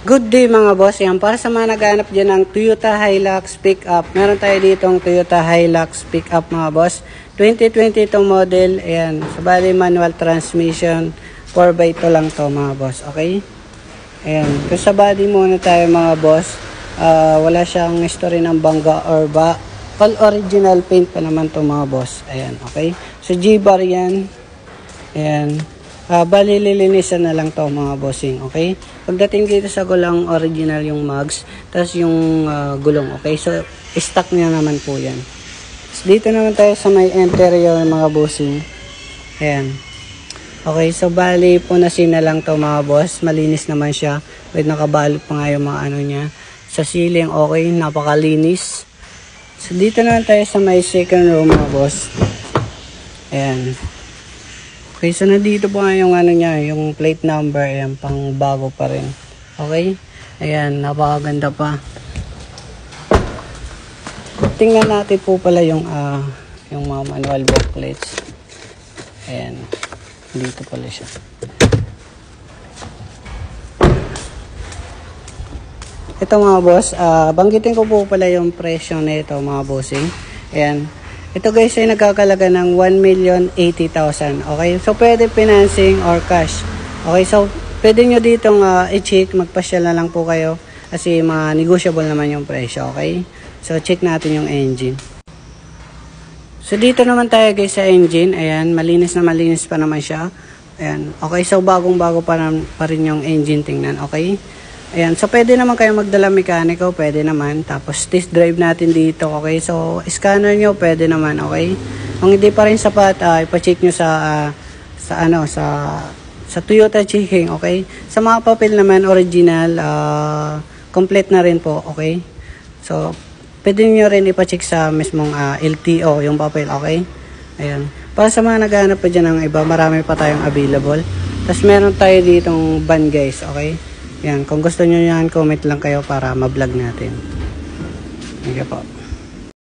Good day mga boss, yan para sa mga naghanap dyan ng Toyota Hilux pickup. Meron tayo ditong Toyota Hilux pickup mga boss. 2020 itong model, ayan, sa bali manual transmission, 4x2 lang to mga boss, okay? Ayan, kasi sa body muna tayo mga boss, wala siyang history ng bangga or ba. All original paint pa naman to mga boss, ayan, okay? So G-bar yan, ayan. Bali lilinisan na lang to mga bossing, okay? Pagdating dito sa gulong, original yung mugs, tapos yung gulong, okay? So, stock niya naman po yan. So, dito naman tayo sa may interior mga bossing. Ayan. Okay, so bali punasin na lang to mga boss. Malinis naman siya. With nakabalot pa nga yung mga ano niya. Sa ceiling, okay, napakalinis. So, dito naman tayo sa may second row mga boss. Ayan. Okay, so nandito po nga yung ano niya, yung plate number, ayan, pang bago pa rin. Okay? Ayan, napakaganda pa. Tingnan natin po pala yung mga manual booklets. Ayan, dito pala siya. Ito mga boss, banggitin ko po pala yung presyo na ito mga bossing. Ayan. Ito guys ay nagkakalaga ng 1,080,000. Okay? So pwede financing or cash. Okay? So pwede nyo ditong i-check. Magpasyal na lang po kayo. Kasi mga negotiable naman yung presyo. Okay? So check natin yung engine. So dito naman tayo guys sa engine. Ayan. Malinis na malinis pa naman siya. Ayan. Okay? So bagong bago pa rin yung engine tingnan. Okay? Ayan, so pwede naman kayo magdala mekaniko, pwede naman. Tapos test drive natin dito, okay? So scanner nyo, pwede naman, okay? Kung hindi pa rin sapat, ipa-check nyo sa Toyota checking, okay? Sa mga papel naman, original, complete na rin po, okay? So pwede nyo rin ipa-check sa mismong LTO, yung papel, okay? Ayan. Para sa mga naghahanap pa dyan ng iba, marami pa tayong available. Tapos meron tayo ditong van guys, okay? Yan, kung gusto nyo yan, comment lang kayo para ma-vlog natin. Thank you po.